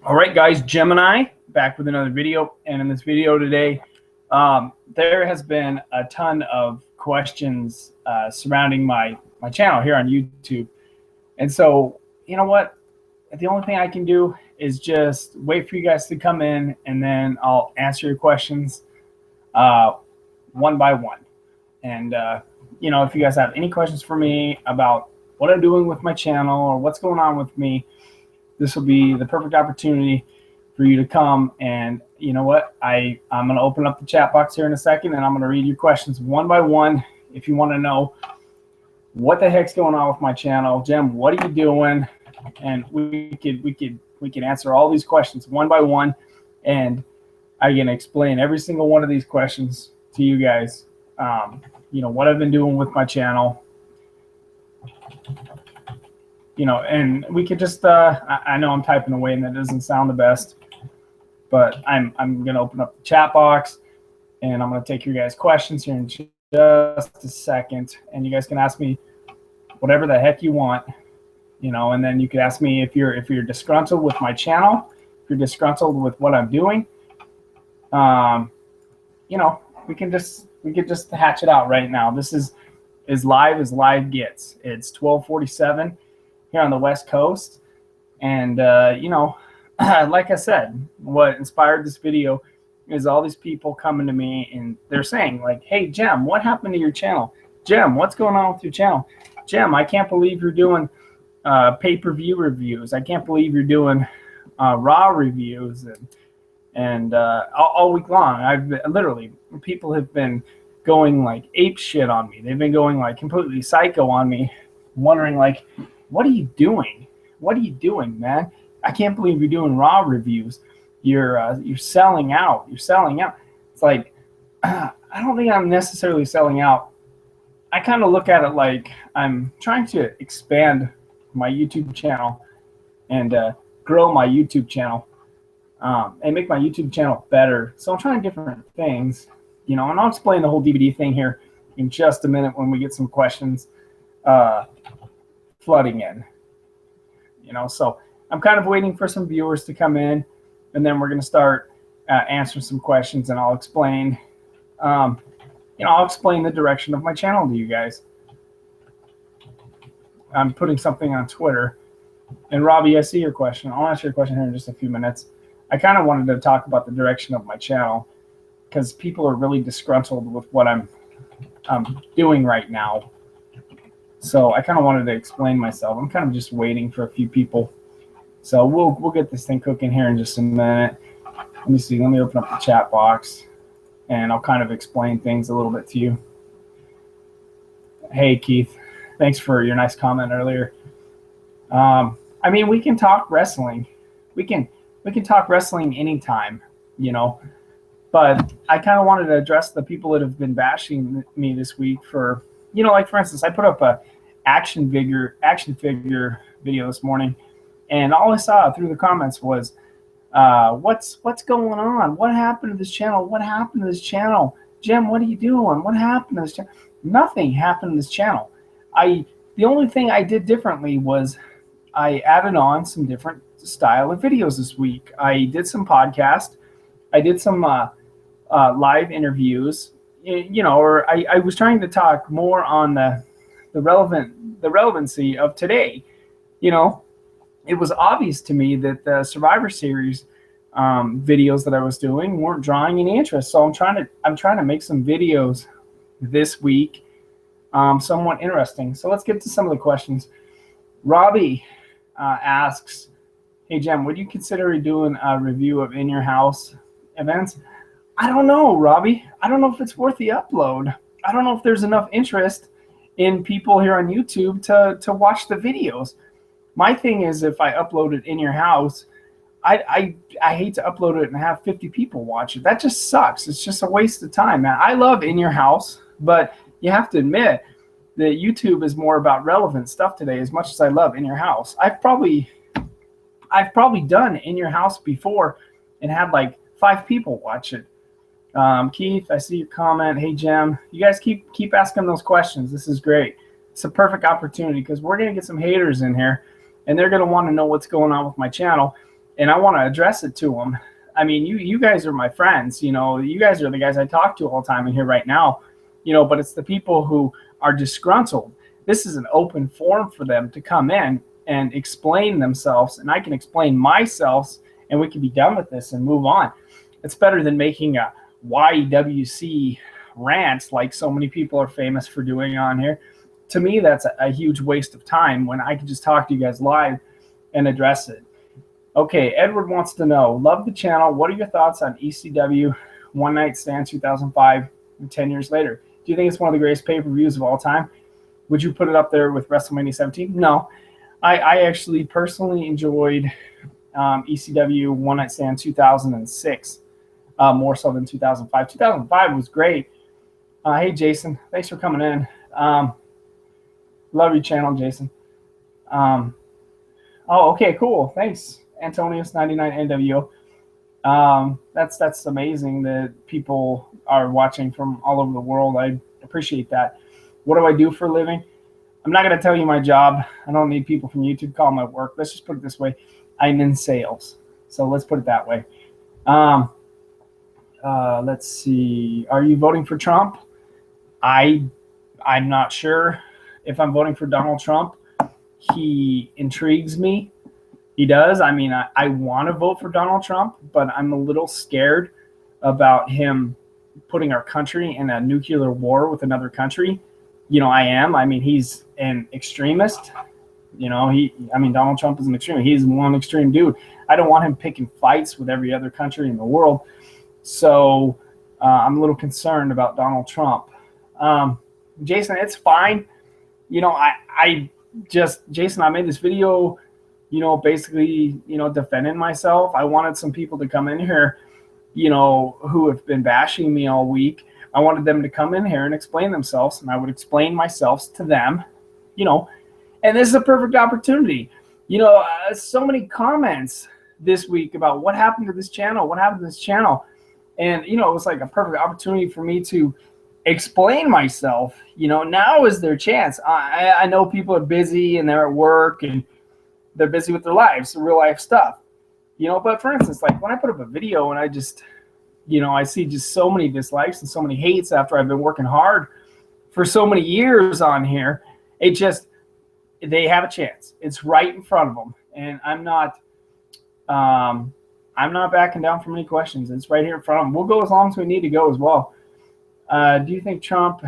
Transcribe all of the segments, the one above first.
All right, guys, Gemini back with another video. And in this video today, there has been a ton of questions surrounding my channel here on YouTube. And so, you know what? The only thing I can do is just wait for you guys to come in, and then I'll answer your questions one by one. And, you know, if you guys have any questions for me about what I'm doing with my channel or what's going on with me, this will be the perfect opportunity for you to come. And you know what? I'm going to open up the chat box here in a second, and I'm going to read your questions one by one. If you want to know what the heck's going on with my channel, Jem, what are you doing? And we could answer all these questions one by one, and I can explain every single one of these questions to you guys. You know, what I've been doing with my channel. You know, and we could just, I know I'm typing away and that doesn't sound the best, but I'm going to open up the chat box, and I'm going to take your guys' questions here in just a second. And you guys can ask me whatever the heck you want, you know, and then you could ask me if you're disgruntled with my channel, if you're disgruntled with what I'm doing. You know, we could just hatch it out right now. This is as live as live gets. It's 12:47 here on the West Coast. And, you know, like I said, what inspired this video is all these people coming to me and they're saying like, hey, Jem, what happened to your channel? Jem, what's going on with your channel? Jem, I can't believe you're doing pay-per-view reviews. I can't believe you're doing raw reviews and all week long. I've literally, people have been going like ape shit on me. They've been going like completely psycho on me, wondering like, what are you doing? What are you doing, man? I can't believe you're doing raw reviews. You're selling out. You're selling out. It's like, I don't think I'm necessarily selling out. I kind of look at it like I'm trying to expand my YouTube channel and grow my YouTube channel and make my YouTube channel better. So I'm trying different things, you know, and I'll explain the whole DVD thing here in just a minute when we get some questions flooding in, you know. So I'm kind of waiting for some viewers to come in, and then we're going to start answering some questions, and I'll explain, you know, I'll explain the direction of my channel to you guys. I'm putting something on Twitter, and Robbie, I see your question. I'll answer your question here in just a few minutes. I kind of wanted to talk about the direction of my channel because people are really disgruntled with what I'm doing right now. So I kind of wanted to explain myself. I'm kind of just waiting for a few people. So we'll get this thing cooking here in just a minute. Let me see. Let me open up the chat box, and I'll kind of explain things a little bit to you. Hey, Keith. Thanks for your nice comment earlier. I mean, we can talk wrestling. We can talk wrestling anytime, you know. But I kind of wanted to address the people that have been bashing me this week for, you know, like for instance, I put up a action figure video this morning, and all I saw through the comments was, what's going on? What happened to this channel? What happened to this channel? Jem, what are you doing? What happened to this channel? Nothing happened to this channel. The only thing I did differently was I added on some different style of videos this week. I did some podcast. I did some live interviews, you know, or I was trying to talk more on the relevancy of today. You know, it was obvious to me that the Survivor Series videos that I was doing weren't drawing any interest. So I'm trying to make some videos this week, somewhat interesting. So let's get to some of the questions. Robbie asks, hey, Jem, would you consider doing a review of In Your House events? I don't know, Robbie. I don't know if it's worth the upload. I don't know if there's enough interest in people here on YouTube to watch the videos. My thing is, if I upload it In Your House, I hate to upload it and have 50 people watch it. That just sucks. It's just a waste of time, man. I love In Your House, but you have to admit that YouTube is more about relevant stuff today. As much as I love In Your House, I've probably done In Your House before and had like 5 people watch it. Keith, I see your comment. Hey, Jem, you guys keep asking those questions. This is great. It's a perfect opportunity because we're going to get some haters in here, and they're going to want to know what's going on with my channel. and I want to address it to them. I mean, you guys are my friends, you know, you guys are the guys I talk to all the time in here right now, you know, but it's the people who are disgruntled. This is an open forum for them to come in and explain themselves, and I can explain myself, and we can be done with this and move on. It's better than making a YWC rant like so many people are famous for doing on here. To me, that's a huge waste of time when I can just talk to you guys live and address it. Okay, Edward wants to know, love the channel. What are your thoughts on ECW One Night Stand 2005 and 10 years later? Do you think it's one of the greatest pay-per-views of all time? Would you put it up there with WrestleMania 17? No. I actually personally enjoyed ECW One Night Stand 2006 more so than 2005. 2005 was great. Hey, Jason. Thanks for coming in. Love your channel, Jason. Oh, okay, cool. Thanks, Antonius99NWO. That's amazing that people are watching from all over the world. I appreciate that. What do I do for a living? I'm not going to tell you my job. I don't need people from YouTube to call my work. Let's just put it this way. I'm in sales. So let's put it that way. Let's see. Are you voting for Trump? I'm not sure if I'm voting for Donald Trump. He intrigues me. He does. I mean, I want to vote for Donald Trump, but I'm a little scared about him putting our country in a nuclear war with another country. You know, I am. I mean, he's an extremist. You know, Donald Trump is an extremist. He's one extreme dude. I don't want him picking fights with every other country in the world. So I'm a little concerned about Donald Trump. Jason, it's fine. You know, Jason, I made this video, you know, basically, you know, defending myself. I wanted some people to come in here, you know, who have been bashing me all week. I wanted them to come in here and explain themselves, and I would explain myself to them, you know, and this is a perfect opportunity. You know, so many comments this week about what happened to this channel, and, you know, it was like a perfect opportunity for me to explain myself. You know, now is their chance. I know people are busy and they're at work and they're busy with their lives, real life stuff, you know, but for instance, like when I put up a video and I just, you know, I see just so many dislikes and so many hates after I've been working hard for so many years on here, they have a chance. It's right in front of them. And I'm not backing down from any questions. It's right here in front of them. We'll go as long as we need to go as well. Do you think Trump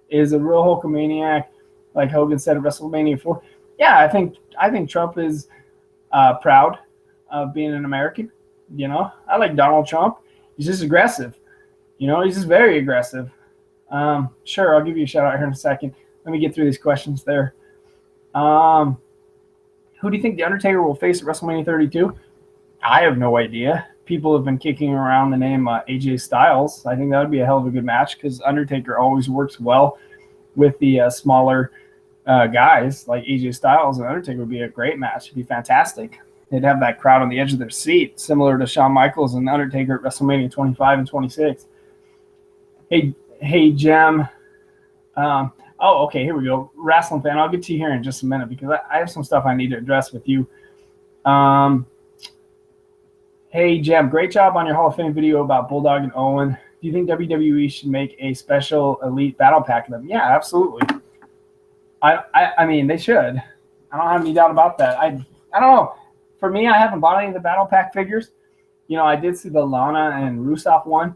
is a real Hulkamaniac, like Hogan said at WrestleMania 4? Yeah, I think Trump is proud of being an American. You know, I like Donald Trump. He's just aggressive. You know, he's just very aggressive. Sure, I'll give you a shout out here in a second. Let me get through these questions there. Who do you think The Undertaker will face at WrestleMania 32? I have no idea. People have been kicking around the name AJ Styles. I think that would be a hell of a good match because Undertaker always works well with the smaller guys like AJ Styles, and Undertaker would be a great match. It'd be fantastic. They'd have that crowd on the edge of their seat, similar to Shawn Michaels and Undertaker at WrestleMania 25 and 26. Hey, Gem. Oh, okay, here we go. Wrestling fan, I'll get to you here in just a minute because I have some stuff I need to address with you. Hey, Gem, great job on your Hall of Fame video about Bulldog and Owen. Do you think WWE should make a special elite battle pack of them? Yeah, absolutely. I mean, they should. I don't have any doubt about that. I don't know. For me, I haven't bought any of the battle pack figures. You know, I did see the Lana and Rusev one,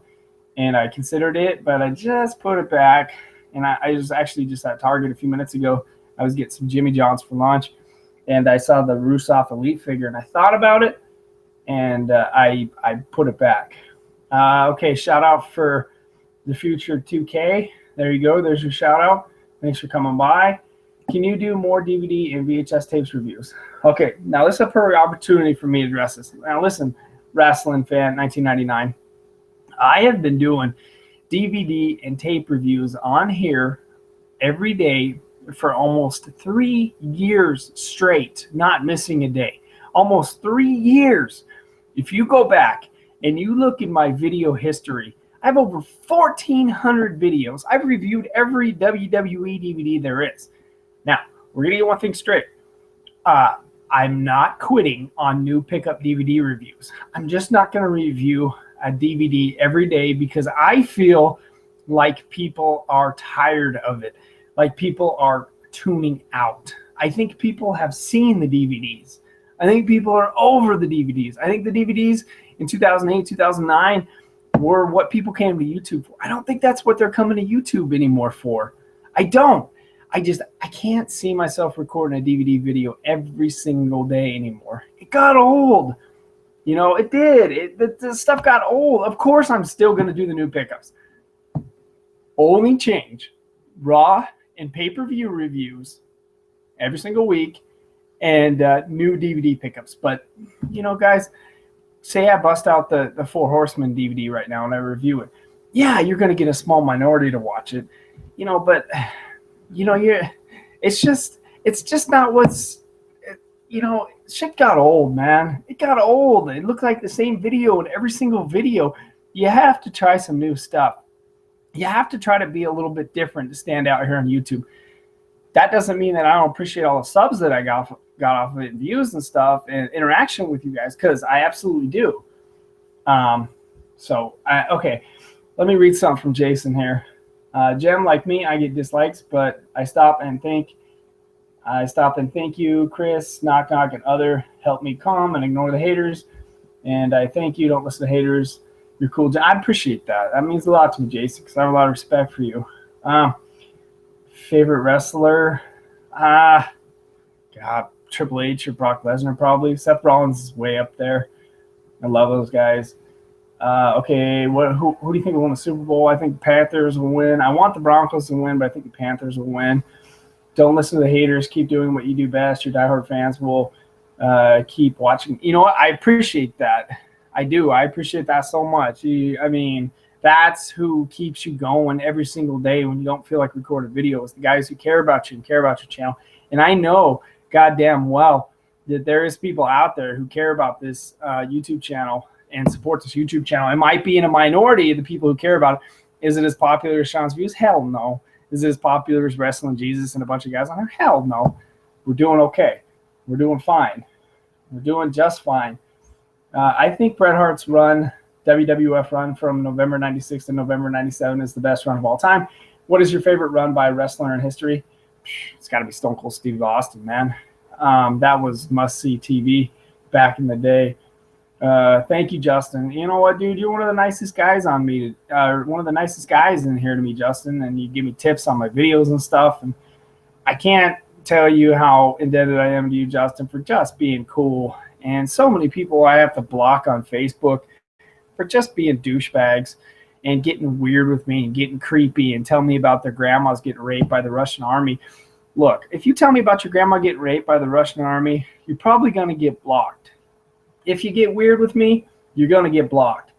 and I considered it, but I just put it back. And I was actually just at Target a few minutes ago. I was getting some Jimmy John's for lunch, and I saw the Rusev Elite figure, and I thought about it, and I put it back. Okay, shout out for the future 2K. There you go. There's your shout out. Thanks for coming by. Can you do more DVD and VHS tapes reviews? Okay, now this is a perfect opportunity for me to address this. Now listen, wrestling fan 1999. I have been doing DVD and tape reviews on here every day for almost 3 years straight, not missing a day. Almost 3 years. If you go back and you look in my video history, I have over 1,400 videos. I've reviewed every WWE DVD there is. Now, we're going to get one thing straight. I I'm not quitting on new pickup DVD reviews. I'm just not going to review a DVD every day because I feel like people are tired of it. Like people are tuning out. I think people have seen the DVDs. I think people are over the DVDs. I think the DVDs in 2008, 2009 were what people came to YouTube for. I don't think that's what they're coming to YouTube anymore for. I don't. I can't see myself recording a DVD video every single day anymore. It got old. You know, it did. The stuff got old. Of course, I'm still going to do the new pickups. Only change, raw and pay-per-view reviews every single week and new DVD pickups. But, you know, guys, say I bust out the Four Horsemen DVD right now and I review it. Yeah, you're going to get a small minority to watch it. You know, but... You know, it's just not what's, you know, shit got old, man. It got old. It looked like the same video in every single video. You have to try some new stuff. You have to try to be a little bit different to stand out here on YouTube. That doesn't mean that I don't appreciate all the subs that I got off of it and views and stuff and interaction with you guys, because I absolutely do. Okay, let me read something from Jason here. Gem, like me, I get dislikes, but I stop and think you, Chris, knock, and other help me calm and ignore the haters. And I thank you. Don't listen to haters. You're cool. I appreciate that. That means a lot to me, Jason, because I have a lot of respect for you. Favorite wrestler? God, Triple H or Brock Lesnar probably. Seth Rollins is way up there. I love those guys. Okay, who do you think will win the Super Bowl? I think the Panthers will win. I want the Broncos to win, but I think the Panthers will win. Don't listen to the haters. Keep doing what you do best. Your diehard fans will keep watching. You know what? I appreciate that. I do. I appreciate that so much. I mean, that's who keeps you going every single day when you don't feel like recording videos. The guys who care about you and care about your channel. And I know goddamn well that there is people out there who care about this YouTube channel and support this YouTube channel. It might be in a minority of the people who care about it. Is it as popular as Sean's views? Hell no. Is it as popular as Wrestling Jesus and a bunch of guys on there? Hell no. We're doing okay. We're doing fine. We're doing just fine. I think Bret Hart's run, WWF run from November 96 to November 97 is the best run of all time. What is your favorite run by a wrestler in history? It's got to be Stone Cold Steve Austin, man. That was must-see TV back in the day. Thank you, Justin. You know what, dude? You're one of the nicest guys one of the nicest guys in here to me, Justin. And you give me tips on my videos and stuff. And I can't tell you how indebted I am to you, Justin, for just being cool. And so many people I have to block on Facebook for just being douchebags and getting weird with me and getting creepy and telling me about their grandmas getting raped by the Russian army. Look, if you tell me about your grandma getting raped by the Russian army, you're probably going to get blocked. If you get weird with me, you're going to get blocked.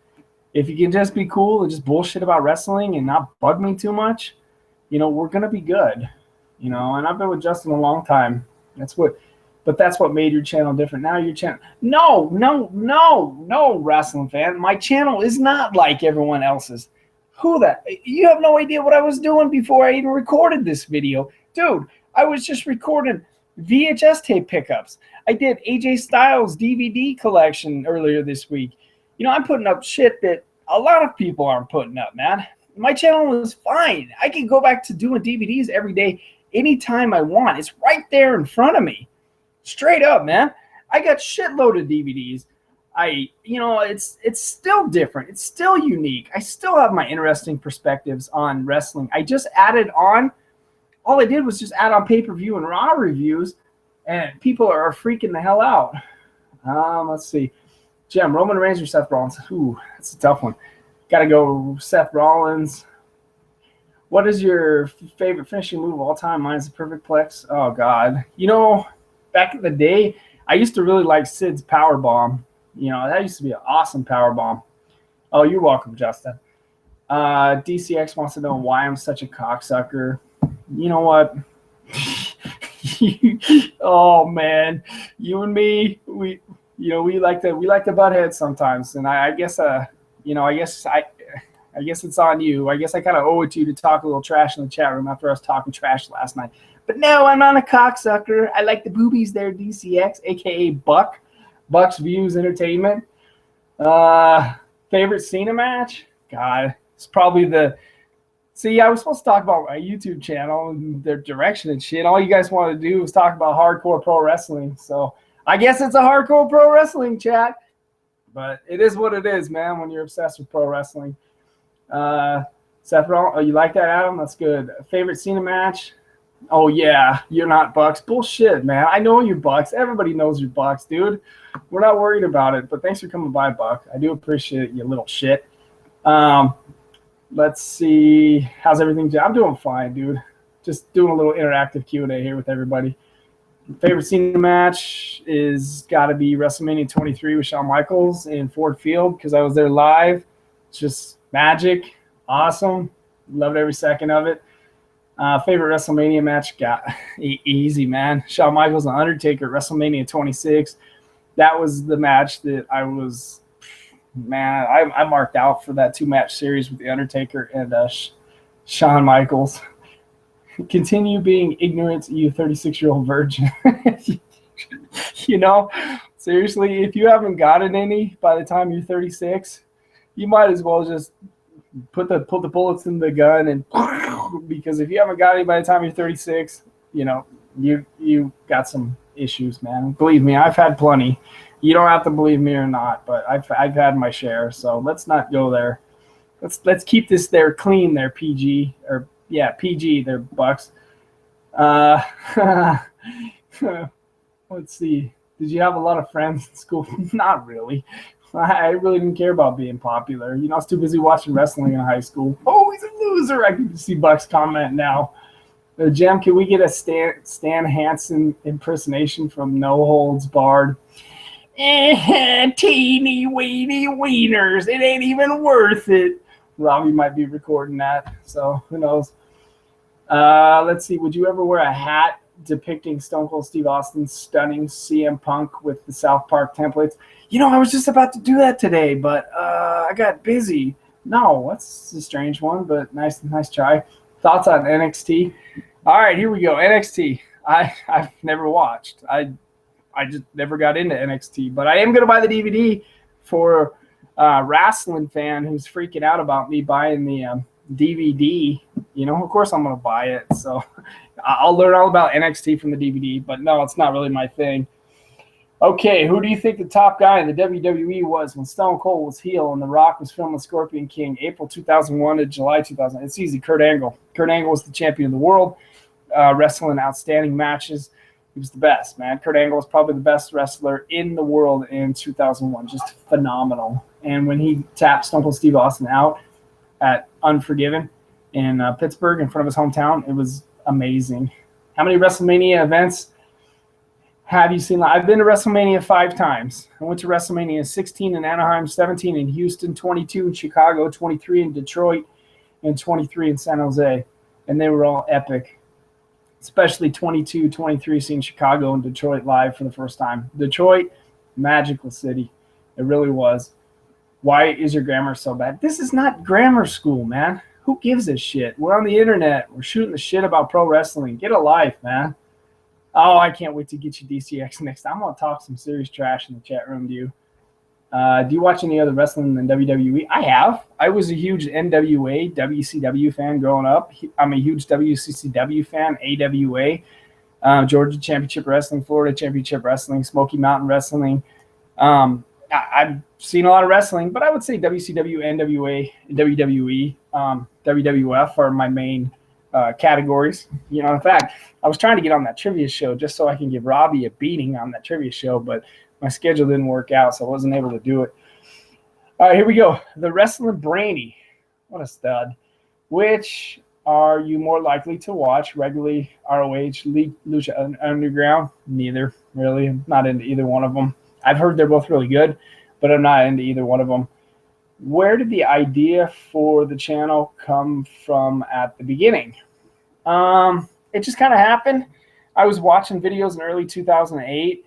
If you can just be cool and just bullshit about wrestling and not bug me too much, you know, we're going to be good. You know, and I've been with Justin a long time. That's what made your channel different. Now your channel, no, wrestling fan. My channel is not like everyone else's. You have no idea what I was doing before I even recorded this video. Dude, I was just recording VHS tape pickups. I did AJ Styles DVD collection earlier this week. You know, I'm putting up shit that a lot of people aren't putting up, man. My channel is fine. I can go back to doing DVDs every day, anytime I want. It's right there in front of me. Straight up, man. I got shitload of DVDs. It's still different. It's still unique. I still have my interesting perspectives on wrestling. I just added on, all I did was just add on pay-per-view and Raw reviews, and people are freaking the hell out. Let's see. Gem, Roman Reigns or Seth Rollins? Ooh, that's a tough one. Got to go Seth Rollins. What is your favorite finishing move of all time? Mine is the perfect plex. Oh, God. You know, back in the day, I used to really like Sid's power bomb. You know, that used to be an awesome power bomb. Oh, you're welcome, Justin. DCX wants to know why I'm such a cocksucker. You know what? Oh man, you and me, we like to butt heads sometimes, and I guess it's on you. I guess I kind of owe it to you to talk a little trash in the chat room after us talking trash last night. But no, I'm not a cocksucker. I like the boobies there, DCX, aka Buck. Buck's Views Entertainment. Favorite Cena match? God, it's probably the. See, I was supposed to talk about my YouTube channel and their direction and shit. All you guys wanted to do was talk about hardcore pro wrestling. So I guess it's a hardcore pro wrestling chat. But it is what it is, man, when you're obsessed with pro wrestling. Seth Rollins, oh, you like that, Adam? That's good. Favorite Cena match? Oh, yeah, you're not Bucks. Bullshit, man. I know you're Bucks. Everybody knows you're Bucks, dude. We're not worried about it, but thanks for coming by, Buck. I do appreciate you, little shit. Let's see. How's everything? I'm doing fine, dude. Just doing a little interactive Q&A here with everybody. Favorite Cena match is got to be WrestleMania 23 with Shawn Michaels in Ford Field because I was there live. It's just magic. Awesome. Loved every second of it. Favorite WrestleMania match? Got easy, man. Shawn Michaels and Undertaker, WrestleMania 26. That was the match that I was, man, I marked out for that 2-match series with The Undertaker and Shawn Michaels. Continue being ignorant, you 36-year-old virgin. You know, seriously, if you haven't gotten any by the time you're 36, you might as well just put the bullets in the gun and because if you haven't got any by the time you're 36, you know, you got some issues, man. Believe me, I've had plenty. You don't have to believe me or not, but I've had my share. So let's not go there. Let's keep this there clean there, PG or yeah, PG there, Bucks. Let's see. Did you have a lot of friends in school? Not really. I really didn't care about being popular. You know, I was too busy watching wrestling in high school. Oh, he's a loser. I can see Bucks comment now. Jem, can we get a Stan Hansen impersonation from No Holds Barred? Teeny weeny wieners. It ain't even worth it. Robbie might be recording that, so who knows. Let's see. Would you ever wear a hat depicting Stone Cold Steve Austin's stunning CM Punk with the South Park templates? You know, I was just about to do that today, but I got busy. No, that's a strange one, but nice try. Thoughts on NXT? All right, here we go. NXT. I've never watched. I just never got into NXT, but I am going to buy the DVD for a wrestling fan who's freaking out about me buying the DVD. You know, of course I'm going to buy it. So I'll learn all about NXT from the DVD, but no, it's not really my thing. Okay, who do you think the top guy in the WWE was when Stone Cold was heel and The Rock was filming Scorpion King, April 2001 to July 2000? It's easy, Kurt Angle. Kurt Angle was the champion of the world, wrestling outstanding matches. He was the best, man. Kurt Angle was probably the best wrestler in the world in 2001. Just phenomenal. And when he tapped Stone Cold Steve Austin out at Unforgiven in Pittsburgh in front of his hometown, it was amazing. How many WrestleMania events have you seen? I've been to WrestleMania 5 times. I went to WrestleMania 16 in Anaheim, 17 in Houston, 22 in Chicago, 23 in Detroit, and 23 in San Jose. And they were all epic. Especially 22, 23, seeing Chicago and Detroit live for the first time. Detroit, magical city. It really was. Why is your grammar so bad? This is not grammar school, man. Who gives a shit? We're on the internet. We're shooting the shit about pro wrestling. Get a life, man. Oh, I can't wait to get you DCX next time. I'm going to talk some serious trash in the chat room to you. Do you watch any other wrestling than WWE? I have. I was a huge NWA, WCW fan growing up. I'm a huge WCCW fan, AWA, Georgia Championship Wrestling, Florida Championship Wrestling, Smoky Mountain Wrestling. I've seen a lot of wrestling, but I would say WCW, NWA, WWE, WWF are my main categories. You know, in fact, I was trying to get on that trivia show just so I can give Robbie a beating on that trivia show, but my schedule didn't work out, so I wasn't able to do it. All right, here we go. The Wrestling Brainy. What a stud. Which are you more likely to watch regularly? ROH, Lucha Underground? Neither, really. I'm not into either one of them. I've heard they're both really good, but I'm not into either one of them. Where did the idea for the channel come from at the beginning? It just kind of happened. I was watching videos in early 2008,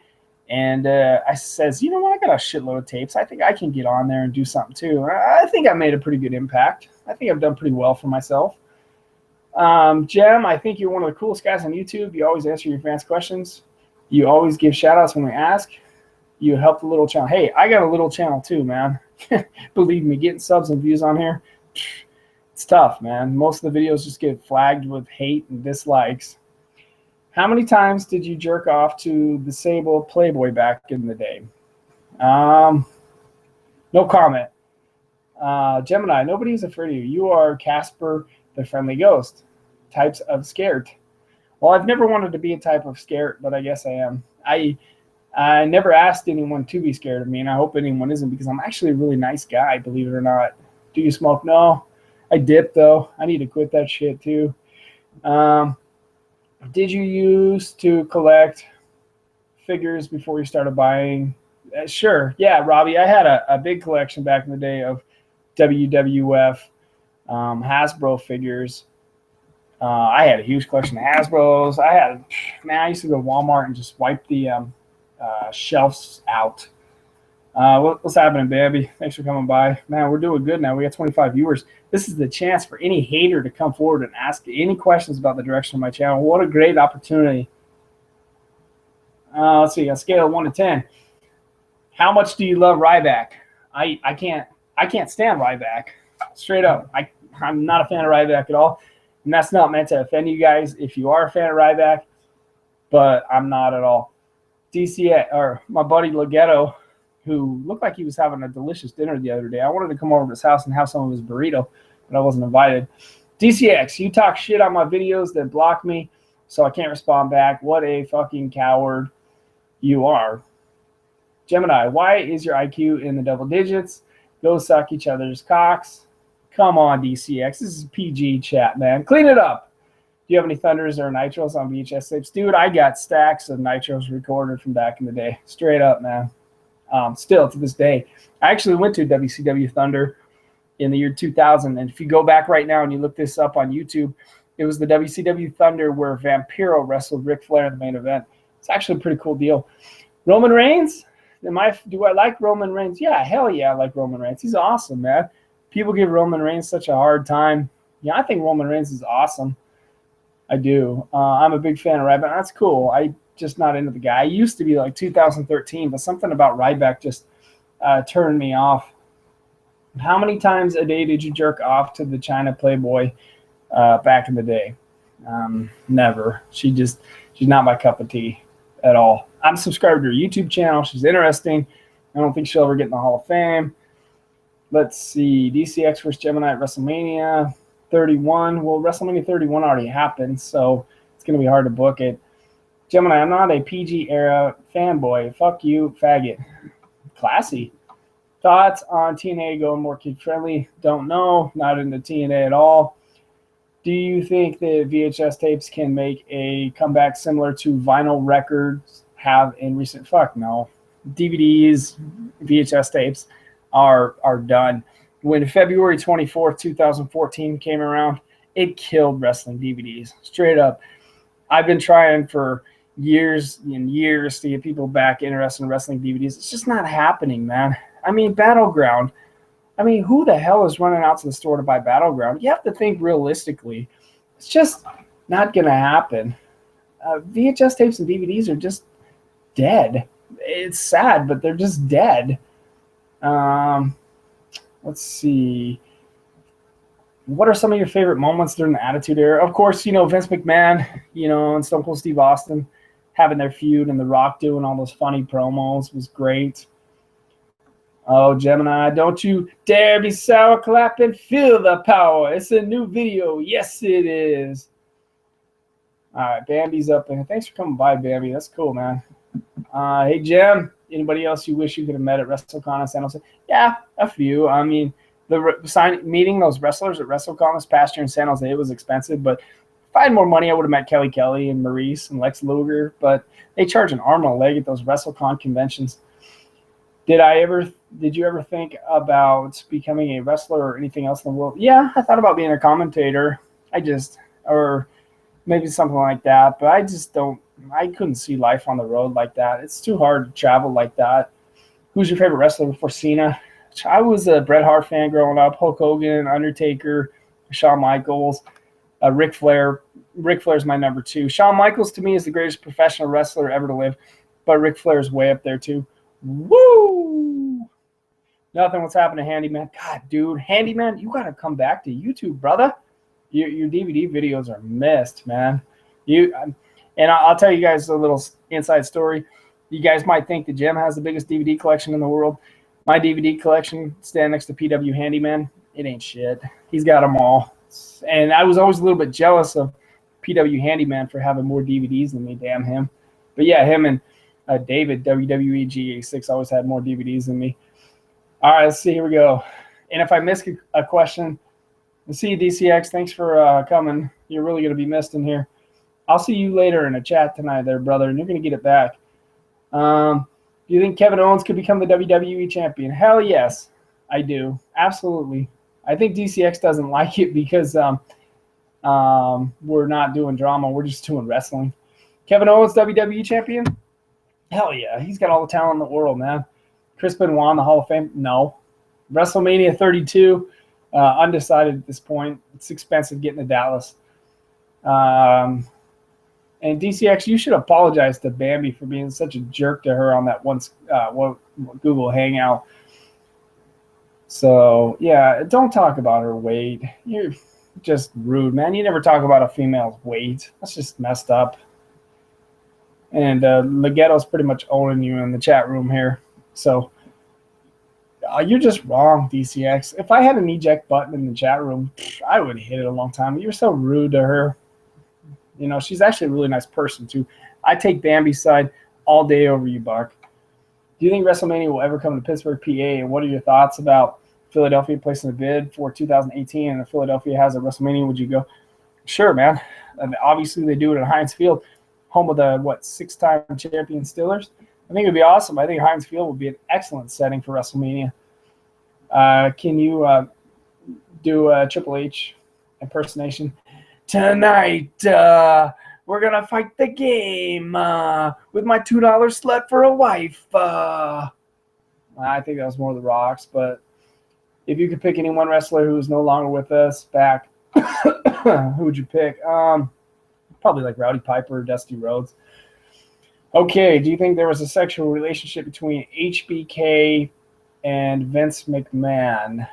and I says, you know what, I got a shitload of tapes. I think I can get on there and do something too. I think I made a pretty good impact. I think I've done pretty well for myself. Jem, I think you're one of the coolest guys on YouTube. You always answer your fans' questions. You always give shout-outs when we ask. You help the little channel. Hey, I got a little channel too, man. Believe me, getting subs and views on here, it's tough, man. Most of the videos just get flagged with hate and dislikes. How many times did you jerk off to the Sable Playboy back in the day? No comment. Gemini, nobody's afraid of you. You are Casper the Friendly Ghost. Types of scared. Well, I've never wanted to be a type of scared, but I guess I am. I never asked anyone to be scared of me, and I hope anyone isn't, because I'm actually a really nice guy, believe it or not. Do you smoke? No. I dip, though. I need to quit that shit, too. Did you used to collect figures before you started buying? Sure. Yeah, Robbie, I had a big collection back in the day of WWF Hasbro figures. I had a huge collection of Hasbros. I used to go to Walmart and just wipe the shelves out. What's happening, baby? Thanks for coming by. Man, we're doing good now. We got 25 viewers. This is the chance for any hater to come forward and ask any questions about the direction of my channel. What a great opportunity. Let's see, on a scale of 1 to 10. How much do you love Ryback? I can't stand Ryback. Straight up. I'm not a fan of Ryback at all. And that's not meant to offend you guys if you are a fan of Ryback, but I'm not at all. DCA, or my buddy Legetto, who looked like he was having a delicious dinner the other day. I wanted to come over to his house and have some of his burrito, but I wasn't invited. DCX, you talk shit on my videos that block me, so I can't respond back. What a fucking coward you are. Gemini, why is your IQ in the double digits? Go suck each other's cocks. Come on, DCX. This is PG chat, man. Clean it up. Do you have any Thunders or Nitros on VHS tapes? Dude, I got stacks of Nitros recorded from back in the day. Straight up, man. Still, to this day. I actually went to WCW Thunder in the year 2000. And if you go back right now and you look this up on YouTube, it was the WCW Thunder where Vampiro wrestled Ric Flair in the main event. It's actually a pretty cool deal. Roman Reigns? Do I like Roman Reigns? Yeah, hell yeah, I like Roman Reigns. He's awesome, man. People give Roman Reigns such a hard time. Yeah, I think Roman Reigns is awesome. I do. I'm a big fan of Ryback. That's cool. I just not into the guy. I used to be like 2013, but something about Ryback just turned me off. How many times a day did you jerk off to the China Playboy back in the day? Never. She's not my cup of tea at all. I'm subscribed to her YouTube channel. She's interesting. I don't think she'll ever get in the Hall of Fame. Let's see. DCX vs. Gemini at WrestleMania 31. Well, WrestleMania 31 already happened, so it's going to be hard to book it. Gemini, I'm not a PG era fanboy. Fuck you, faggot. Classy. Thoughts on TNA going more kid-friendly? Don't know. Not into TNA at all. Do you think that VHS tapes can make a comeback similar to vinyl records have in recent? Fuck no. DVDs, VHS tapes are done. When February 24th, 2014 came around, it killed wrestling DVDs. Straight up. I've been trying for years and years to get people back interested in wrestling DVDs. It's just not happening, man. I mean, Battleground. I mean, who the hell is running out to the store to buy Battleground? You have to think realistically. It's just not going to happen. VHS tapes and DVDs are just dead. It's sad, but they're just dead. Let's see. What are some of your favorite moments during the Attitude Era? Of course, Vince McMahon, and Stone Cold Steve Austin having their feud and The Rock doing all those funny promos was great. Oh, Gemini, don't you dare be sour clapping. Feel the power. It's a new video. Yes, it is. All right, Bambi's up there. Thanks for coming by, Bambi. That's cool, man. Hey, Jim. Anybody else you wish you could have met at WrestleCon in San Jose? Yeah, a few. I mean, meeting those wrestlers at WrestleCon this past year in San Jose, it was expensive. But if I had more money, I would have met Kelly Kelly and Maurice and Lex Luger. But they charge an arm and a leg at those WrestleCon conventions. Did you ever think about becoming a wrestler or anything else in the world? Yeah, I thought about being a commentator. Or maybe something like that. But I couldn't see life on the road like that. It's too hard to travel like that. Who's your favorite wrestler before Cena? I was a Bret Hart fan growing up. Hulk Hogan, Undertaker, Shawn Michaels. Ric Flair. Ric Flair's my number 2. Shawn Michaels to me is the greatest professional wrestler ever to live, but Ric Flair's way up there too. Woo! Nothing. What's happened to Handyman? God, dude, Handyman, you gotta come back to YouTube, brother. Your DVD videos are missed, man. And I'll tell you guys a little inside story. You guys might think that Jim has the biggest DVD collection in the world. My DVD collection, stand next to PW Handyman, it ain't shit. He's got them all. And I was always a little bit jealous of PW Handyman for having more DVDs than me. Damn him. But yeah, him and David, WWE G86, always had more DVDs than me. All right, let's see. Here we go. And if I miss a question, let's see you, DCX. Thanks for coming. You're really going to be missed in here. I'll see you later in a chat tonight there, brother, and you're going to get it back. Do you think Kevin Owens could become the WWE champion? Hell yes, I do. Absolutely. I think DCX doesn't like it because we're not doing drama. We're just doing wrestling. Kevin Owens, WWE champion? Hell yeah. He's got all the talent in the world, man. Chris Benoit in the Hall of Fame? No. WrestleMania 32, undecided at this point. It's expensive getting to Dallas. And DCX, you should apologize to Bambi for being such a jerk to her on that one Google Hangout. So, yeah, don't talk about her weight. You're just rude, man. You never talk about a female's weight. That's just messed up. And Legetto's pretty much owning you in the chat room here. So, you're just wrong, DCX. If I had an eject button in the chat room, I would hit it a long time. You're so rude to her. You know, she's actually a really nice person, too. I take Bambi's side all day over you, Bark. Do you think WrestleMania will ever come to Pittsburgh, PA? And what are your thoughts about Philadelphia placing a bid for 2018? And if Philadelphia has a WrestleMania, would you go? Sure, man. And obviously, they do it at Heinz Field, home of the, 6-time champion Steelers. I think it would be awesome. I think Heinz Field would be an excellent setting for WrestleMania. Can you do a Triple H impersonation? Tonight, we're going to fight the game with my $2 slut for a wife. I think that was more The Rock's, but if you could pick any one wrestler who is no longer with us back, who would you pick? Probably like Rowdy Piper or Dusty Rhodes. Okay, do you think there was a sexual relationship between HBK and Vince McMahon?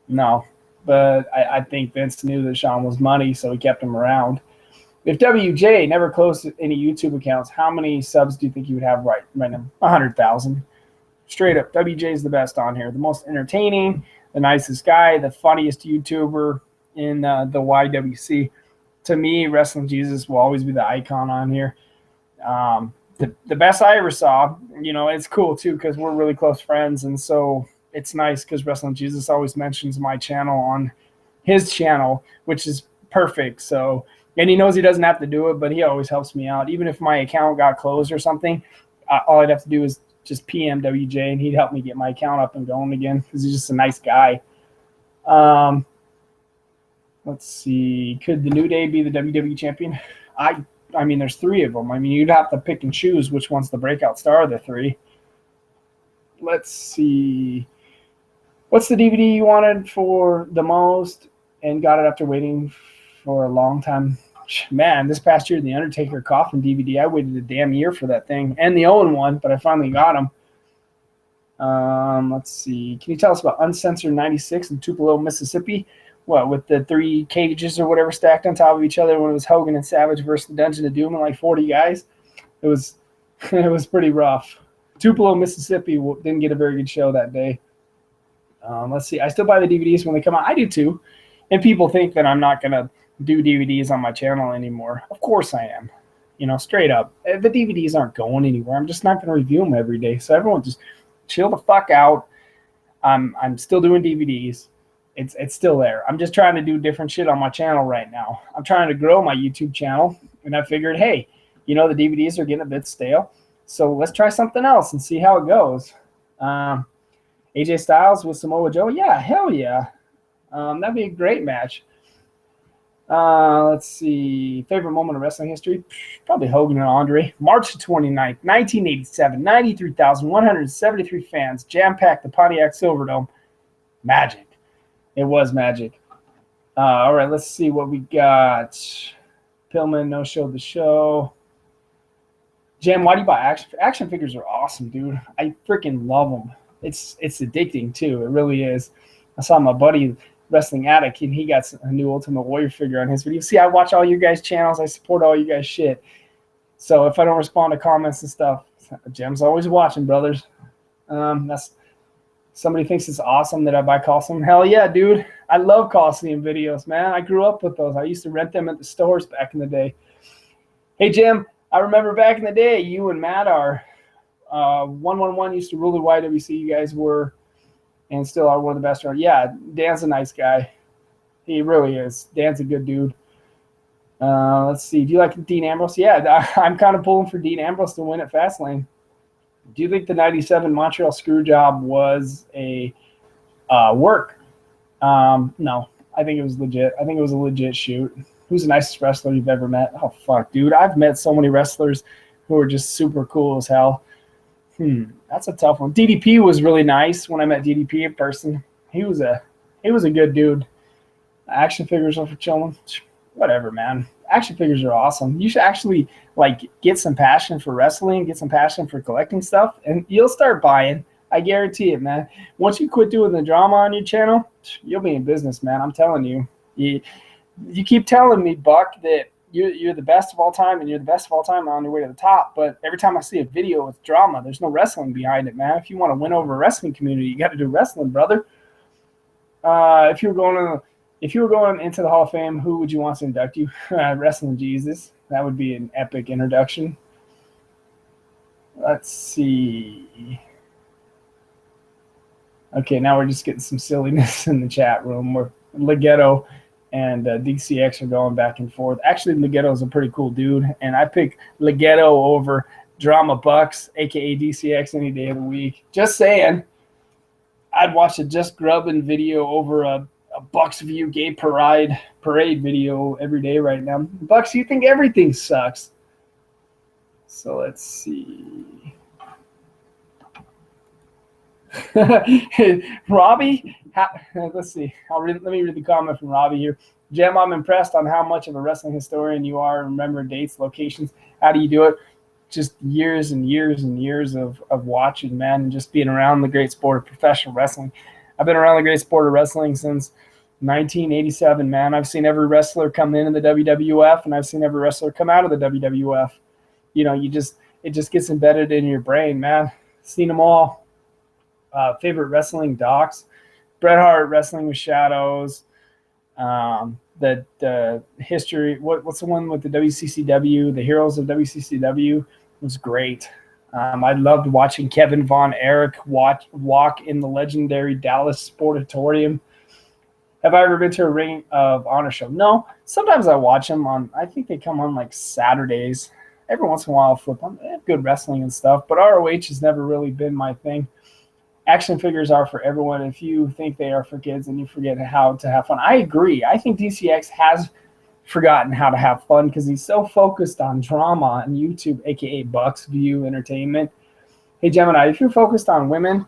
No. But I think Vince knew that Shawn was money, so he kept him around. If WJ never closed any YouTube accounts, how many subs do you think he would have right now? 100,000. Straight up, WJ is the best on here. The most entertaining, the nicest guy, the funniest YouTuber in the YWC. To me, Wrestling Jesus will always be the icon on here. The best I ever saw, you know, it's cool, too, because we're really close friends, and so – it's nice because Wrestling Jesus always mentions my channel on his channel, which is perfect. So, and he knows he doesn't have to do it, but he always helps me out. Even if my account got closed or something, all I'd have to do is just PM WJ, and he'd help me get my account up and going again because he's just a nice guy. Let's see. Could the New Day be the WWE champion? I mean, there's 3 of them. I mean, you'd have to pick and choose which one's the breakout star of the 3. Let's see. What's the DVD you wanted for the most and got it after waiting for a long time? Man, this past year, the Undertaker Coffin DVD, I waited a damn year for that thing. And the Owen one, but I finally got them. Let's see. Can you tell us about Uncensored 96 in Tupelo, Mississippi? What, with the 3 cages or whatever stacked on top of each other when it was Hogan and Savage versus the Dungeon of Doom and like 40 guys? It was pretty rough. Tupelo, Mississippi didn't get a very good show that day. Let's see. I still buy the DVDs when they come out. I do too. And people think that I'm not going to do DVDs on my channel anymore. Of course I am. You know, straight up. The DVDs aren't going anywhere. I'm just not going to review them every day. So everyone just chill the fuck out. I'm still doing DVDs. It's still there. I'm just trying to do different shit on my channel right now. I'm trying to grow my YouTube channel. And I figured, hey, you know, the DVDs are getting a bit stale. So let's try something else and see how it goes. AJ Styles with Samoa Joe? Yeah, hell yeah. That'd be a great match. Let's see. Favorite moment of wrestling history? Probably Hogan and Andre. March 29th, 1987. 93,173 fans. Jam-packed the Pontiac Silverdome. Magic. It was magic. All right, let's see what we got. Pillman no-showed the show. Jam, why do you buy action figures? Are awesome, dude. I freaking love them. It's addicting too. It really is. I saw my buddy Wrestling Addict, and he got a new Ultimate Warrior figure on his video. See, I watch all you guys' channels. I support all you guys' shit. So if I don't respond to comments and stuff, Jem's always watching, brothers. That's somebody thinks it's awesome that I buy Coliseum. Hell yeah, dude. I love Coliseum videos, man. I grew up with those. I used to rent them at the stores back in the day. Hey, Jim, I remember back in the day, you and Matt are 111 used to rule the YWC. You guys were and still are one of the best around. Yeah, Dan's a nice guy. He really is. Dan's a good dude. Let's see. Do you like Dean Ambrose? Yeah, I'm kind of pulling for Dean Ambrose to win at Fastlane. Do you think the 97 Montreal Screwjob was a work? No, I think it was legit. I think it was a legit shoot. Who's the nicest wrestler you've ever met? Oh, fuck, dude. I've met so many wrestlers who are just super cool as hell. That's a tough one. DDP was really nice when I met DDP in person. He was a good dude. Action figures are for chilling. Whatever, man. Action figures are awesome. You should actually get some passion for wrestling, get some passion for collecting stuff, and you'll start buying. I guarantee it, man. Once you quit doing the drama on your channel, you'll be in business, man. I'm telling you. You keep telling me, Buck, that you're the best of all time, and you're the best of all time on your way to the top. But every time I see a video with drama, there's no wrestling behind it, man. If you want to win over a wrestling community, you got to do wrestling, brother. If you were going into the Hall of Fame, who would you want to induct you? Wrestling Jesus. That would be an epic introduction. Let's see. Okay, now we're just getting some silliness in the chat room. We're Leggett and DCX are going back and forth. Actually, Leggett is a pretty cool dude, and I pick Leggett over Drama Bucks, a.k.a. DCX, any day of the week. Just saying. I'd watch a Just Grubbin video over a Bucks View gay parade video every day right now. Bucks, you think everything sucks. So let's see. Robbie, let's see. Let me read the comment from Robbie here. Jem, I'm impressed on how much of a wrestling historian you are. Remember dates, locations. How do you do it? Just years and years and years of watching, man, and just being around the great sport of professional wrestling. I've been around the great sport of wrestling since 1987, man. I've seen every wrestler come into the WWF, and I've seen every wrestler come out of the WWF. You know, it just gets embedded in your brain, man. Seen them all. Favorite wrestling docs: Bret Hart, Wrestling with Shadows. The history. What's the one with the WCCW? The Heroes of WCCW was great. I loved watching Kevin Von Erich walk in the legendary Dallas Sportatorium. Have I ever been to a Ring of Honor show? No. Sometimes I watch them on. I think they come on like Saturdays. Every once in a while, I'll flip on. They have good wrestling and stuff, but ROH has never really been my thing. Action figures are for everyone. If you think they are for kids and you forget how to have fun, I agree. I think DCX has forgotten how to have fun because he's so focused on drama on YouTube, aka Bucks View Entertainment. Hey Gemini, if you're focused on women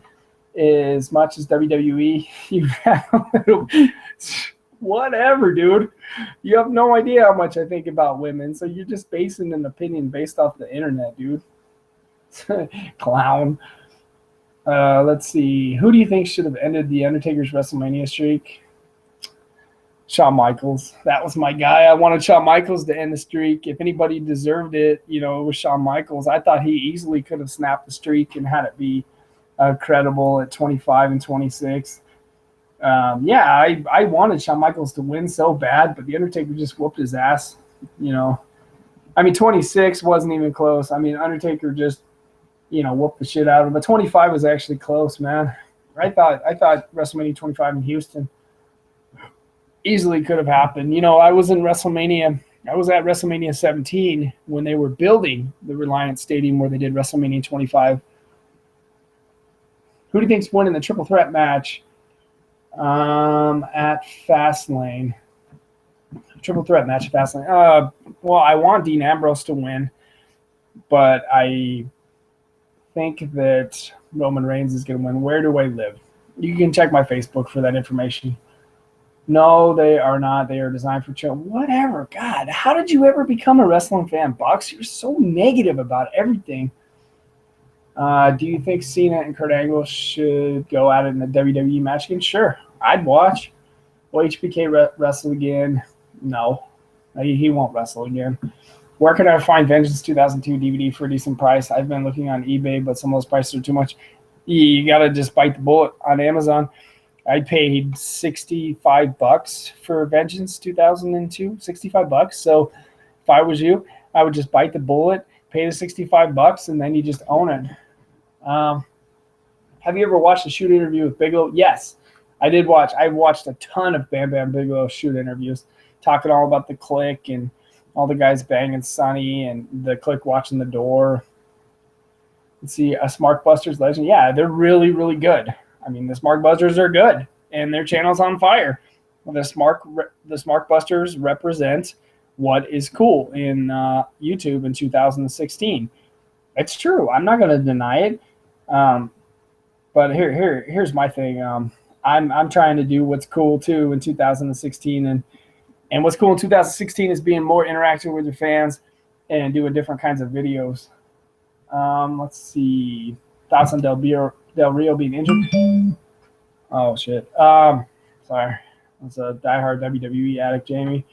as much as WWE, you have a little whatever, dude. You have no idea how much I think about women, so you're just basing an opinion based off the internet, dude. Clown. Let's see. Who do you think should have ended the Undertaker's WrestleMania streak? Shawn Michaels. That was my guy. I wanted Shawn Michaels to end the streak. If anybody deserved it, it was Shawn Michaels. I thought he easily could have snapped the streak and had it be credible at 25 and 26. I wanted Shawn Michaels to win so bad, but the Undertaker just whooped his ass. 26 wasn't even close. Undertaker just whoop the shit out of him. But 25 was actually close, man. I thought WrestleMania 25 in Houston easily could have happened. I was in WrestleMania. I was at WrestleMania 17 when they were building the Reliance Stadium where they did WrestleMania 25. Who do you think's winning the triple threat match at Fastlane? Triple threat match at Fastlane. Well, I want Dean Ambrose to win, but I think that Roman Reigns is going to win. Where do I live? You can check my Facebook for that information. No, they are not. They are designed for children. Whatever. God, how did you ever become a wrestling fan, Bucks? You're so negative about everything. Do you think Cena and Kurt Angle should go at it in a WWE match again? Sure, I'd watch. Will HBK wrestle again? No, he won't wrestle again. Where can I find Vengeance 2002 DVD for a decent price? I've been looking on eBay, but some of those prices are too much. You got to just bite the bullet on Amazon. I paid $65 for Vengeance 2002, $65. So if I was you, I would just bite the bullet, pay the $65, and then you just own it. Have you ever watched a shoot interview with Bigelow? Yes, I did watch. I watched a ton of Bam Bam Bigelow shoot interviews, talking all about the Clique and all the guys banging Sonny and the Clique watching the door. Let's see, a Smarkbusters legend. Yeah, they're really, really good. I mean, the Smarkbusters are good, and their channel's on fire. The Smarkbusters represent what is cool in YouTube in 2016. It's true. I'm not going to deny it. But here's my thing. I'm trying to do what's cool too in 2016, and what's cool in 2016 is being more interactive with your fans and doing different kinds of videos. Let's see. Thoughts on Del Rio being injured? Oh shit. Sorry. That's a diehard WWE addict, Jamie.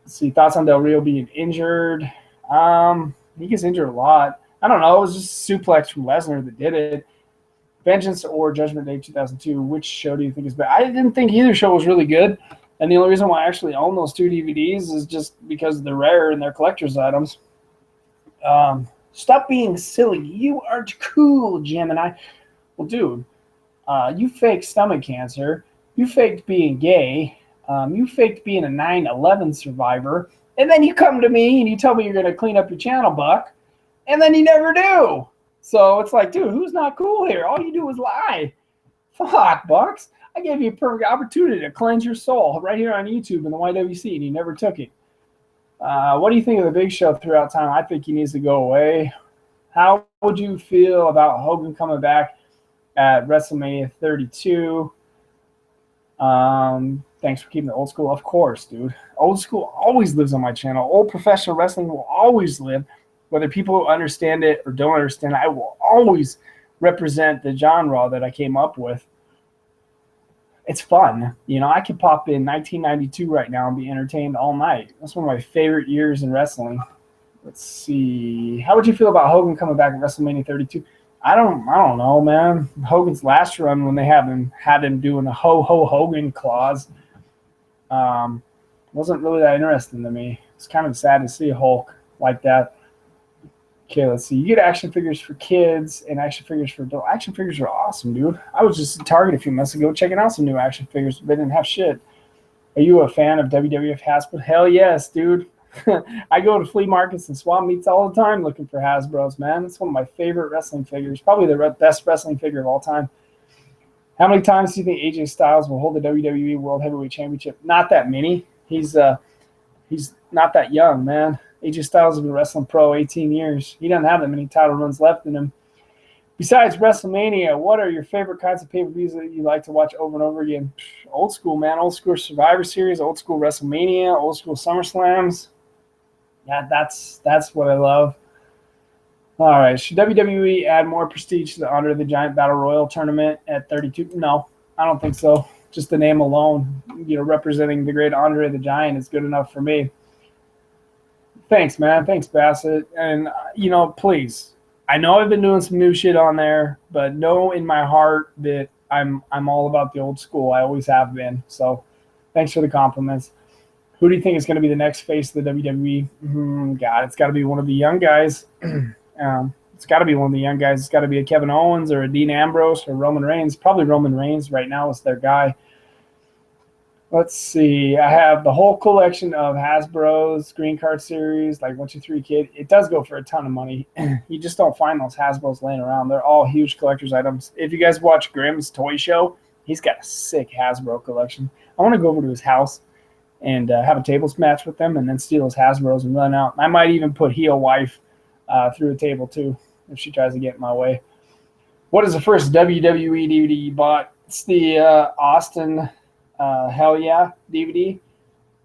Let's see. Thoughts on Del Rio being injured? He gets injured a lot. I don't know. It was just suplex from Lesnar that did it. Vengeance or Judgment Day 2002, which show do you think is better? I didn't think either show was really good. And the only reason why I actually own those two DVDs is just because they're rare and they're collector's items. Stop being silly. You are cool, Gemini. Well, dude, you faked stomach cancer. You faked being gay. You faked being a 9/11 survivor. And then you come to me and you tell me you're going to clean up your channel, Buck. And then you never do. So it's like, dude, who's not cool here? All you do is lie. Fuck, Bucks. I gave you a perfect opportunity to cleanse your soul right here on YouTube in the YWC, and you never took it. What do you think of the Big Show throughout time? I think he needs to go away. How would you feel about Hogan coming back at WrestleMania 32? Thanks for keeping the old school. Of course, dude. Old school always lives on my channel. Old professional wrestling will always live. Whether people understand it or don't understand it, I will always represent the genre that I came up with. It's fun. You know, I could pop in 1992 right now and be entertained all night. That's one of my favorite years in wrestling. Let's see. How would you feel about Hogan coming back at WrestleMania 32? I don't know, man. Hogan's last run when they had him doing a ho-ho Hogan clause wasn't really that interesting to me. It's kind of sad to see a Hulk like that. Okay, let's see. You get action figures for kids and action figures for adults. Action figures are awesome, dude. I was just at Target a few months ago checking out some new action figures. They didn't have shit. Are you a fan of WWF Hasbro? Hell yes, dude. I go to flea markets and swap meets all the time looking for Hasbros, man. It's one of my favorite wrestling figures. Probably the best wrestling figure of all time. How many times do you think AJ Styles will hold the WWE World Heavyweight Championship? Not that many. He's not that young, man. AJ Styles has been wrestling pro 18 years. He doesn't have that many title runs left in him. Besides WrestleMania, what are your favorite kinds of pay-per-views that you like to watch over and over again? Old school, man. Old school Survivor Series, old school WrestleMania, old school SummerSlams. Yeah, that's what I love. All right. Should WWE add more prestige to the Andre the Giant Battle Royal tournament at 32? No, I don't think so. Just the name alone, representing the great Andre the Giant is good enough for me. Thanks, man. Thanks, Bassett. And, please, I know I've been doing some new shit on there, but know in my heart that I'm all about the old school. I always have been. So thanks for the compliments. Who do you think is going to be the next face of the WWE? God, it's got to be one of the young guys. It's got to be one of the young guys. It's got to be a Kevin Owens or a Dean Ambrose or Roman Reigns. Probably Roman Reigns right now is their guy. Let's see. I have the whole collection of Hasbro's Green Card series, like 1, 2, 3 Kid. It does go for a ton of money. You just don't find those Hasbro's laying around. They're all huge collector's items. If you guys watch Grimm's Toy Show, he's got a sick Hasbro collection. I want to go over to his house and have a tables match with them and then steal his Hasbro's and run out. I might even put heel wife through a table too if she tries to get in my way. What is the first WWE DVD you bought? It's the Austin Hell Yeah DVD.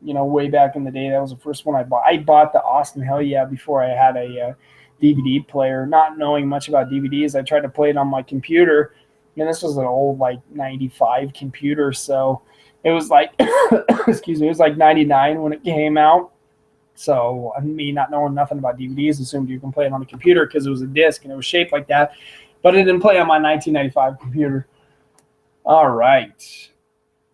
Way back in the day, that was the first one I bought. I bought the Austin Hell Yeah before I had a DVD player, not knowing much about DVDs. I tried to play it on my computer, and this was an old, like, 95 computer, so it was like, excuse me, it was like 99 when it came out. So me not knowing nothing about DVDs assumed you can play it on the computer because it was a disc and it was shaped like that, but it didn't play on my 1995 computer. All right.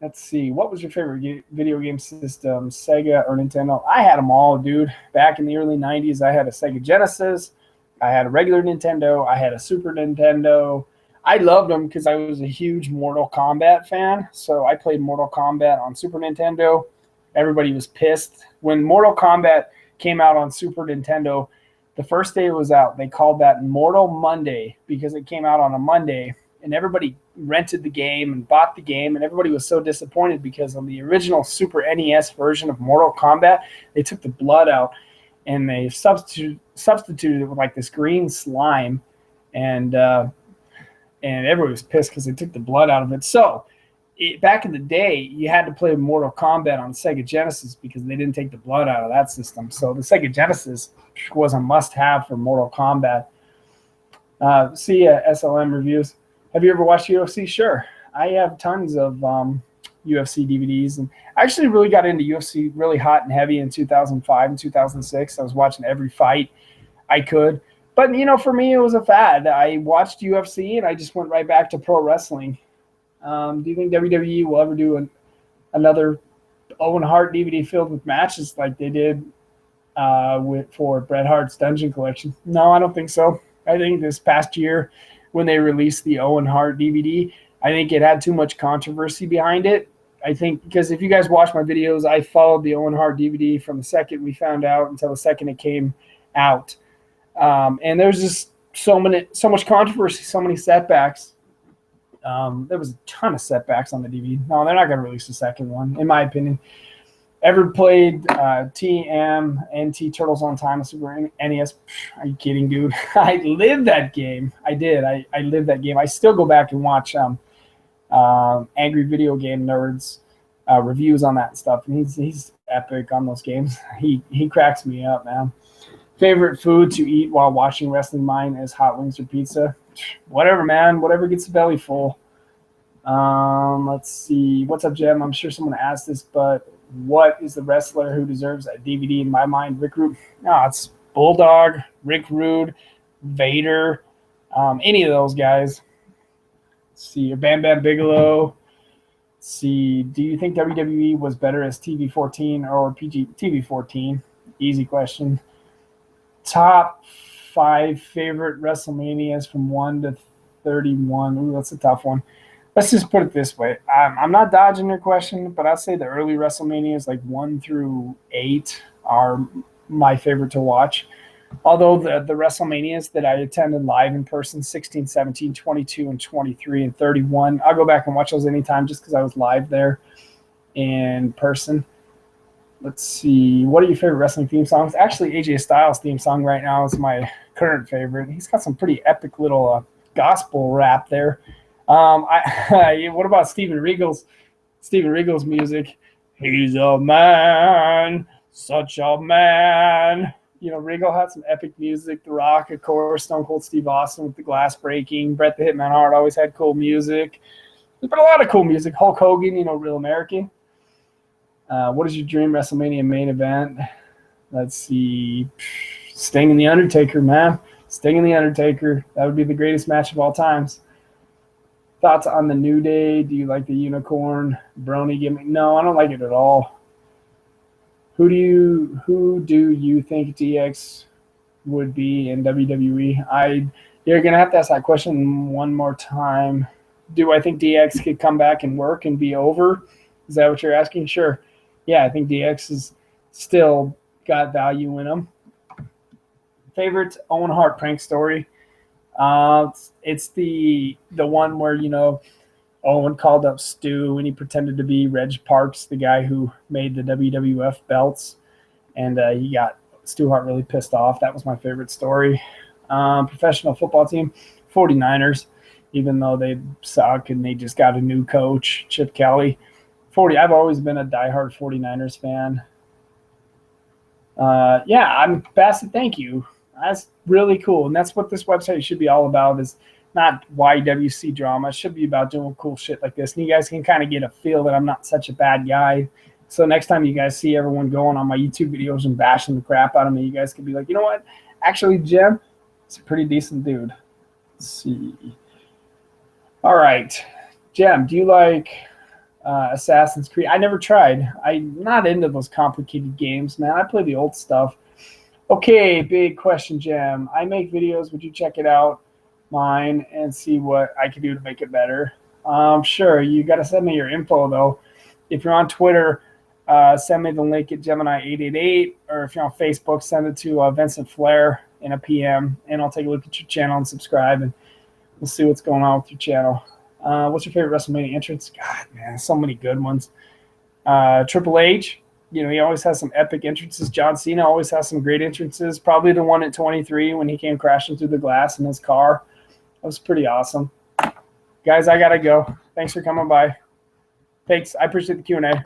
Let's see. What was your favorite video game system, Sega or Nintendo? I had them all, dude. Back in the early 90s, I had a Sega Genesis. I had a regular Nintendo. I had a Super Nintendo. I loved them because I was a huge Mortal Kombat fan. So I played Mortal Kombat on Super Nintendo. Everybody was pissed. When Mortal Kombat came out on Super Nintendo, the first day it was out, they called that Mortal Monday because it came out on a Monday. And everybody rented the game and bought the game, and everybody was so disappointed because on the original Super NES version of Mortal Kombat, they took the blood out and they substituted it with like this green slime, and everybody was pissed because they took the blood out of it. So back in the day, you had to play Mortal Kombat on Sega Genesis because they didn't take the blood out of that system. So the Sega Genesis was a must-have for Mortal Kombat. SLM reviews. Have you ever watched UFC? Sure. I have tons of UFC DVDs, and I actually really got into UFC really hot and heavy in 2005 and 2006. I was watching every fight I could. But, for me, it was a fad. I watched UFC, and I just went right back to pro wrestling. Do you think WWE will ever do another Owen Hart DVD filled with matches like they did for Bret Hart's Dungeon Collection? No, I don't think so. I think this past year, when they released the Owen Hart DVD, I think it had too much controversy behind it. I think because if you guys watch my videos, I followed the Owen Hart DVD from the second we found out until the second it came out. And there's just so much controversy, so many setbacks. There was a ton of setbacks on the DVD. No, they're not going to release a second one, in my opinion. Ever played TMNT Turtles on Time on Super NES? Are you kidding, dude? I lived that game. I did. I lived that game. I still go back and watch Angry Video Game Nerds reviews on that and stuff, and he's epic on those games. He cracks me up, man. Favorite food to eat while watching wrestling? Mine is hot wings or pizza. Whatever, man. Whatever gets the belly full. Let's see. What's up, Jem? I'm sure someone asked this, but what is the wrestler who deserves a DVD in my mind? Rick Rude. No, it's Bulldog, Rick Rude, Vader, any of those guys. Let's see. Bam Bam Bigelow. Let's see. Do you think WWE was better as TV-14 or TV-14? Easy question. Top 5 favorite WrestleManias from 1 to 31. Ooh, that's a tough one. Let's just put it this way. I'm not dodging your question, but I'd say the early WrestleManias, like 1 through 8, are my favorite to watch. Although the WrestleManias that I attended live in person, 16, 17, 22, and 23, and 31, I'll go back and watch those anytime just because I was live there in person. Let's see. What are your favorite wrestling theme songs? Actually, AJ Styles' theme song right now is my current favorite. He's got some pretty epic little gospel rap there. What about Steven Regal's music? He's a man, such a man. Regal had some epic music. The Rock, of course, Stone Cold Steve Austin with the glass breaking. Bret the Hitman Hart always had cool music. There's been a lot of cool music. Hulk Hogan, Real American. What is your dream WrestleMania main event? Let's see. Sting and The Undertaker, man. Sting and The Undertaker. That would be the greatest match of all times. Thoughts on the New Day? Do you like the unicorn brony gimmick? No, I don't like it at all. Who do you think DX would be in WWE? You're gonna have to ask that question one more time. Do I think DX could come back and work and be over? Is that what you're asking? Sure. Yeah, I think DX has still got value in him. Favorite Owen Hart prank story? It's the one where, Owen called up Stu and he pretended to be Reg Parks, the guy who made the WWF belts. And he got Stu Hart really pissed off. That was my favorite story. Professional football team, 49ers, even though they suck and they just got a new coach, Chip Kelly. I've always been a diehard 49ers fan. Yeah, I'm Bassett. Thank you. That's really cool. And that's what this website should be all about, is not YWC drama. It should be about doing cool shit like this. And you guys can kind of get a feel that I'm not such a bad guy. So next time you guys see everyone going on my YouTube videos and bashing the crap out of me, you guys can be like, you know what? Actually, Jim, it's a pretty decent dude. Let's see. All right. Jim, do you like Assassin's Creed? I never tried. I'm not into those complicated games, man. I play the old stuff. Okay, big question, Jim. I make videos. Would you check it out, mine, and see what I can do to make it better? Sure. You got to send me your info, though. If you're on Twitter, send me the link at Gemni888, or if you're on Facebook, send it to Vincent Flair in a PM, and I'll take a look at your channel and subscribe, and we'll see what's going on with your channel. What's your favorite WrestleMania entrance? God, man, so many good ones. Triple H, you know, he always has some epic entrances. John Cena always has some great entrances. Probably the one at 23 when he came crashing through the glass in his car. That was pretty awesome. Guys, I got to go. Thanks for coming by. Thanks. I appreciate the Q&A.